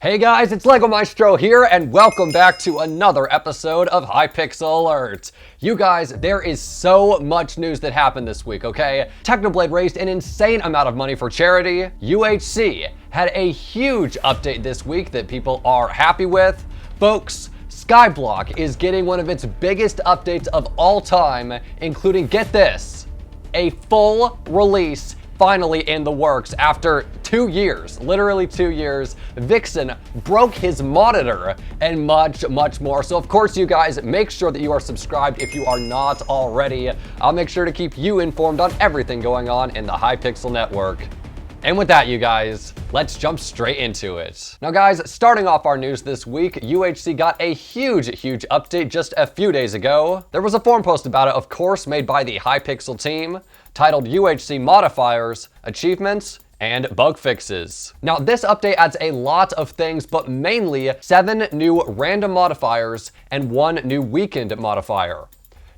Hey guys, it's Lego Maestro here, and welcome back to another episode of Hypixel Alert. You guys, there is so much news that happened this week, okay? Technoblade raised an insane amount of money for charity. UHC had a huge update this week that people are happy with. Folks, Skyblock is getting one of its biggest updates of all time, including, get this, a full release finally in the works after 2 years, literally 2 years. Vixon broke his monitor and much more. So of course, you guys, make sure that you are subscribed if you are not already. I'll make sure to keep you informed on everything going on in the Hypixel network. And with that, you guys, let's jump straight into it. Now guys, starting off our news this week, UHC got a huge update just a few days ago. There was a forum post about it, of course, made by the Hypixel team, titled UHC Modifiers, Achievements, and Bug Fixes. Now this update adds a lot of things, but mainly 7 new random modifiers and 1 new weekend modifier.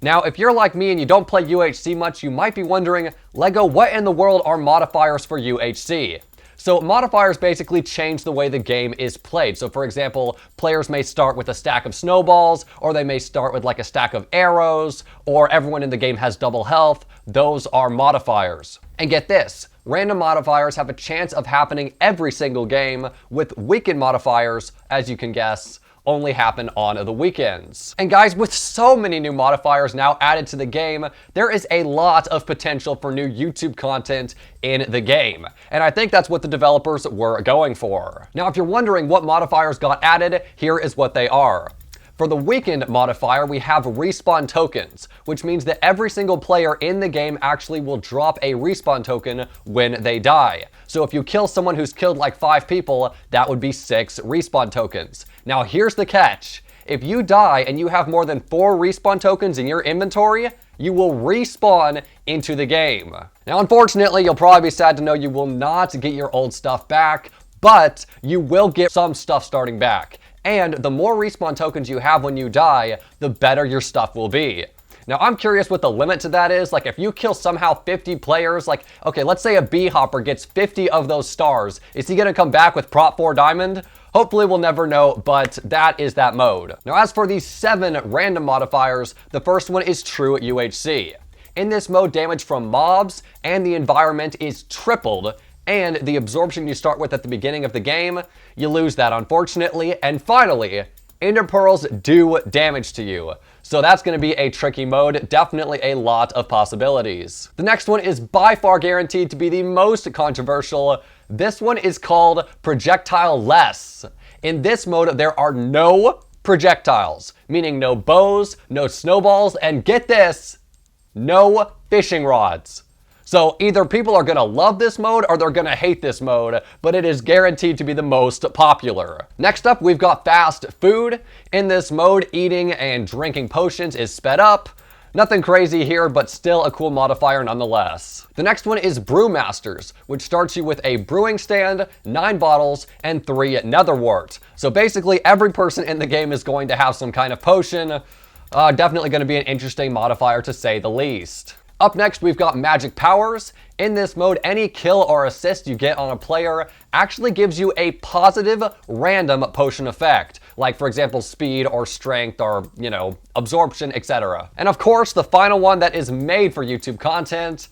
Now, if you're like me and you don't play UHC much, you might be wondering, Lego, what in the world are modifiers for UHC? So modifiers basically change the way the game is played. So for example, players may start with a stack of snowballs, or they may start with like a stack of arrows, or everyone in the game has double health. Those are modifiers. And get this, random modifiers have a chance of happening every single game, with weekend modifiers, as you can guess, only happen on the weekends. And guys, with so many new modifiers now added to the game, there is a lot of potential for new YouTube content in the game. And I think that's what the developers were going for. Now, if you're wondering what modifiers got added, here is what they are. For the weekend modifier, we have respawn tokens, which means that every single player in the game actually will drop a respawn token when they die. So if you kill someone who's killed like 5 people, that would be 6 respawn tokens. Now here's the catch. If you die and you have more than 4 respawn tokens in your inventory, you will respawn into the game. Now unfortunately, you'll probably be sad to know you will not get your old stuff back, but you will get some stuff starting back. And the more respawn tokens you have when you die, the better your stuff will be. Now, I'm curious what the limit to that is. Like, if you kill somehow 50 players, like, okay, let's say a bee hopper gets 50 of those stars. Is he gonna come back with Prop 4 Diamond? Hopefully we'll never know, but that is that mode. Now, as for these 7 random modifiers, the first one is true UHC. In this mode, damage from mobs and the environment is tripled, and the absorption you start with at the beginning of the game, you lose that, unfortunately. And finally, Ender Pearls do damage to you. So that's gonna be a tricky mode, definitely a lot of possibilities. The next one is by far guaranteed to be the most controversial. This one is called Projectile-less. In this mode, there are no projectiles, meaning no bows, no snowballs, and get this, no fishing rods. So either people are gonna love this mode or they're gonna hate this mode, but it is guaranteed to be the most popular. Next up, we've got fast food. In this mode, eating and drinking potions is sped up. Nothing crazy here, but still a cool modifier nonetheless. The next one is Brewmasters, which starts you with a brewing stand, 9 bottles, and 3 netherwort. So basically every person in the game is going to have some kind of potion. Definitely gonna be an interesting modifier to say the least. Up next, we've got magic powers. In this mode, any kill or assist you get on a player actually gives you a positive random potion effect, like for example, speed or strength or, absorption, etc. And of course, the final one that is made for YouTube content,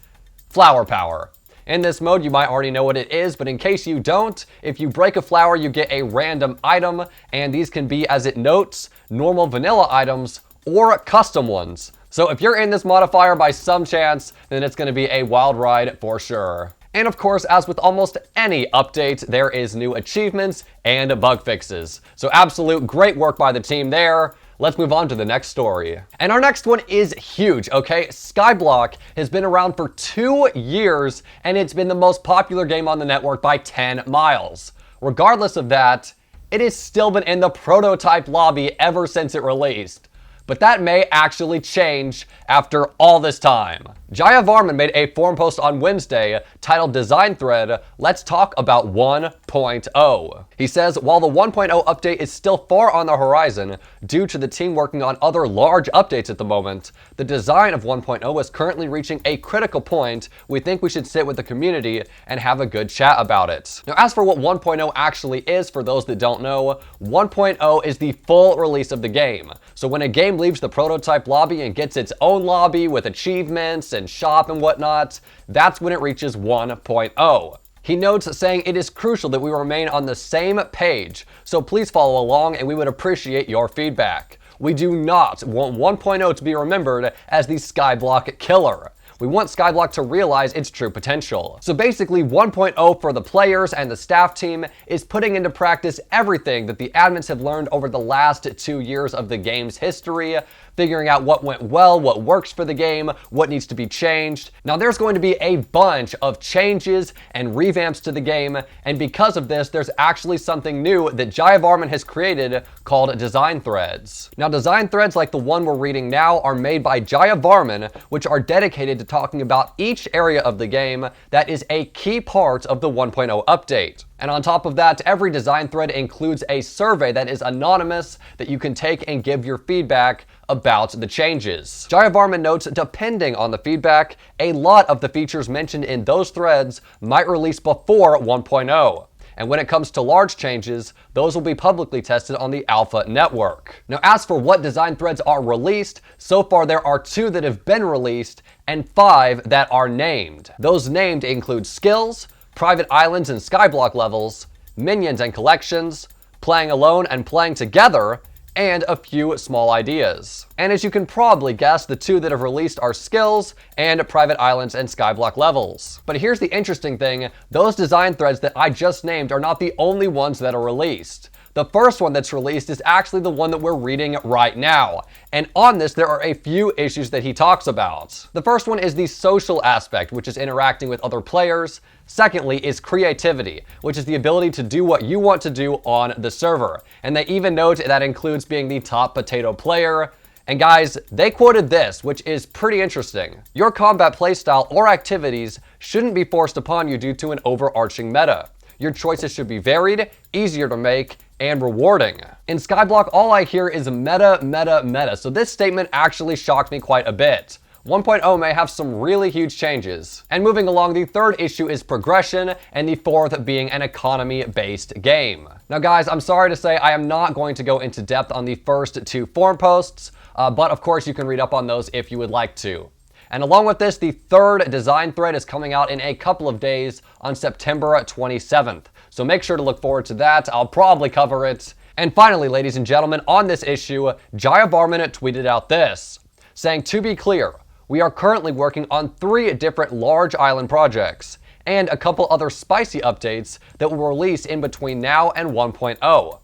flower power. In this mode, you might already know what it is, but in case you don't, if you break a flower, you get a random item, and these can be, as it notes, normal vanilla items or custom ones. So if you're in this modifier by some chance, then it's gonna be a wild ride for sure. And of course, as with almost any update, there is new achievements and bug fixes. So absolute great work by the team there. Let's move on to the next story. And our next one is huge, okay? Skyblock has been around for 2 years, and it's been the most popular game on the network by 10 miles. Regardless of that, it has still been in the prototype lobby ever since it released. But that may actually change after all this time. Jaya Varman made a forum post on Wednesday titled Design Thread, Let's Talk About 1.0. He says, while the 1.0 update is still far on the horizon due to the team working on other large updates at the moment, the design of 1.0 is currently reaching a critical point. We think we should sit with the community and have a good chat about it. Now, as for what 1.0 actually is, for those that don't know, 1.0 is the full release of the game. So when a game leaves the prototype lobby and gets its own lobby with achievements and shop and whatnot, that's when it reaches 1.0. He notes, saying it is crucial that we remain on the same page, so please follow along and we would appreciate your feedback. We do not want 1.0 to be remembered as the Skyblock killer. We want Skyblock to realize its true potential. So basically, 1.0 for the players and the staff team is putting into practice everything that the admins have learned over the last 2 years of the game's history, figuring out what went well, what works for the game, what needs to be changed. Now, there's going to be a bunch of changes and revamps to the game, and because of this, there's actually something new that Jaya Varman has created called Design Threads. Now, Design Threads like the one we're reading now are made by Jaya Varman, which are dedicated to talking about each area of the game that is a key part of the 1.0 update. And on top of that, every design thread includes a survey that is anonymous that you can take and give your feedback about the changes. Jaya Varman notes, depending on the feedback, a lot of the features mentioned in those threads might release before 1.0. And when it comes to large changes, those will be publicly tested on the alpha network. Now, as for what design threads are released, so far there are 2 that have been released and 5 that are named. Those named include skills, private islands and skyblock levels, minions and collections, playing alone and playing together, and a few small ideas. And as you can probably guess, the 2 that have released are skills and private islands and skyblock levels. But here's the interesting thing, those design threads that I just named are not the only ones that are released. The first one that's released is actually the one that we're reading right now. And on this, there are a few issues that he talks about. The first one is the social aspect, which is interacting with other players. Secondly is creativity, which is the ability to do what you want to do on the server. And they even note that includes being the top potato player. And guys, they quoted this, which is pretty interesting. Your combat playstyle or activities shouldn't be forced upon you due to an overarching meta. Your choices should be varied, easier to make, and rewarding. In Skyblock, all I hear is meta, meta, meta, so this statement actually shocked me quite a bit. 1.0 may have some really huge changes. And moving along, the third issue is progression, and the fourth being an economy-based game. Now guys, I'm sorry to say I am not going to go into depth on the first 2 forum posts, but of course you can read up on those if you would like to. And along with this, the third design thread is coming out in a couple of days on September 27th. So make sure to look forward to that. I'll probably cover it. And finally, ladies and gentlemen, on this issue, Jaya Varman tweeted out this, saying, to be clear, we are currently working on 3 different large island projects and a couple other spicy updates that will release in between now and 1.0.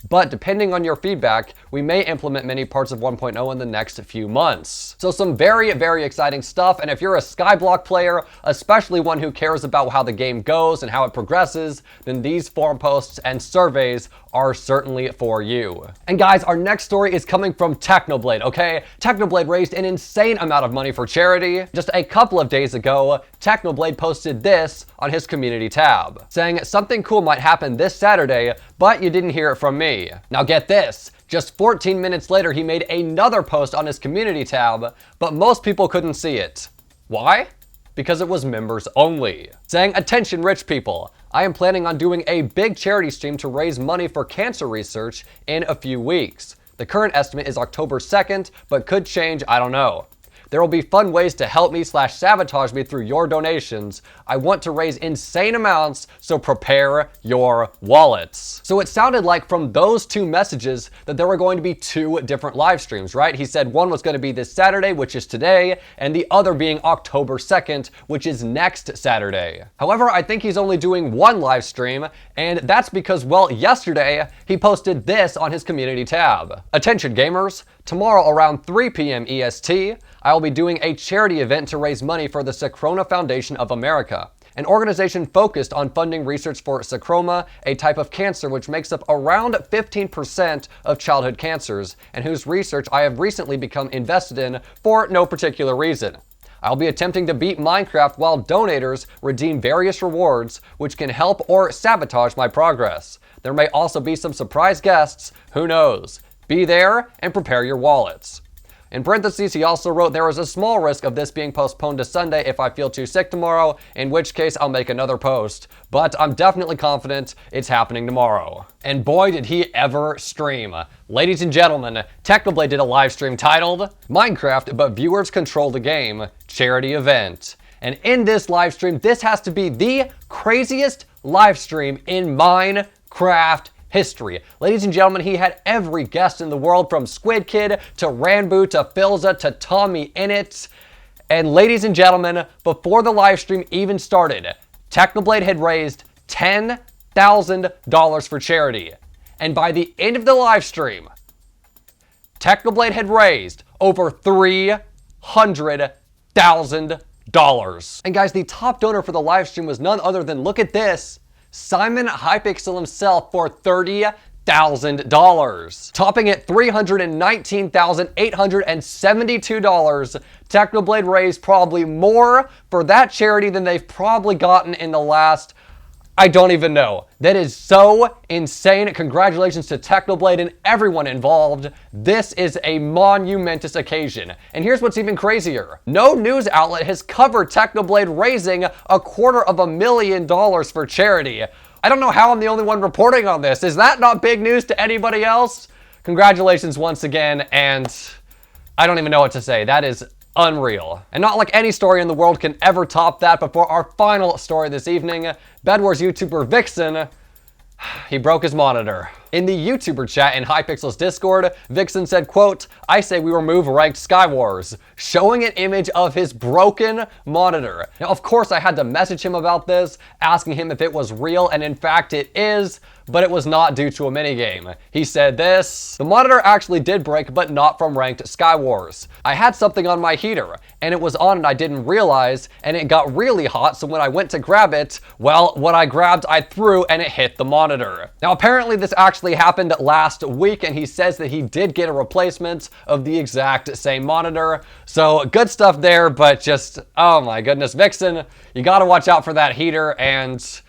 But depending on your feedback, we may implement many parts of 1.0 in the next few months. So some very, very exciting stuff. And if you're a Skyblock player, especially one who cares about how the game goes and how it progresses, then these forum posts and surveys are certainly for you. And guys, our next story is coming from Technoblade, okay? Technoblade raised an insane amount of money for charity. Just a couple of days ago, Technoblade posted this on his community tab, saying something cool might happen this Saturday, but you didn't hear it from me. Now get this, just 14 minutes later, he made another post on his community tab, but most people couldn't see it. Why? Because it was members only. Saying, attention rich people, I am planning on doing a big charity stream to raise money for cancer research in a few weeks. The current estimate is October 2nd, but could change, I don't know. There will be fun ways to help me / sabotage me through your donations. I want to raise insane amounts, so prepare your wallets. So it sounded like from those 2 messages that there were going to be 2 different live streams, right? He said one was going to be this Saturday, which is today, and the other being October 2nd, which is next Saturday. However, I think he's only doing 1 live stream, and that's because, well, yesterday he posted this on his community tab. Attention gamers, tomorrow around 3 p.m. EST, I will be doing a charity event to raise money for the Sarcoma Foundation of America, an organization focused on funding research for sarcoma, a type of cancer which makes up around 15% of childhood cancers, and whose research I have recently become invested in for no particular reason. I'll be attempting to beat Minecraft while donators redeem various rewards, which can help or sabotage my progress. There may also be some surprise guests, who knows? Be there and prepare your wallets. In parentheses, he also wrote, there is a small risk of this being postponed to Sunday if I feel too sick tomorrow, in which case I'll make another post. But I'm definitely confident it's happening tomorrow. And boy, did he ever stream. Ladies and gentlemen, Technoblade did a live stream titled, Minecraft, but viewers control the game, charity event. And in this live stream, this has to be the craziest live stream in Minecraft history. Ladies and gentlemen, he had every guest in the world from Squid Kid to Ranboo to Philza to Tommy Innit. And ladies and gentlemen, before the live stream even started, Technoblade had raised $10,000 for charity. And by the end of the live stream, Technoblade had raised over $300,000. And guys, the top donor for the live stream was none other than, look at this, Simon Hypixel himself for $30,000. Topping at $319,872, Technoblade raised probably more for that charity than they've probably gotten in the last, I don't even know. That is so insane. Congratulations to Technoblade and everyone involved. This is a monumentous occasion. And here's what's even crazier. No news outlet has covered Technoblade raising $250,000 for charity. I don't know how I'm the only one reporting on this. Is that not big news to anybody else? Congratulations once again, and I don't even know what to say. That is unreal. And not like any story in the world can ever top that. Before our final story this evening, Bed Wars YouTuber Vixon, he broke his monitor. In the YouTuber chat in Hypixel's Discord, Vixon said, quote, I say we remove ranked Skywars, showing an image of his broken monitor. Now, of course, I had to message him about this, asking him if it was real, and in fact it is, but it was not due to a minigame. He said this, the monitor actually did break, but not from ranked Skywars. I had something on my heater, and it was on and I didn't realize, and it got really hot, so when I went to grab it, well, what I grabbed, I threw, and it hit the monitor. Now, apparently this actually happened last week, and he says that he did get a replacement of the exact same monitor. So good stuff there, but just, oh my goodness, Vixon, you gotta watch out for that heater, and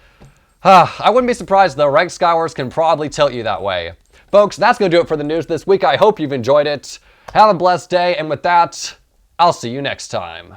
I wouldn't be surprised though, ranked Skywars can probably tilt you that way. Folks, that's gonna do it for the news this week. I hope you've enjoyed it. Have a blessed day, and with that, I'll see you next time.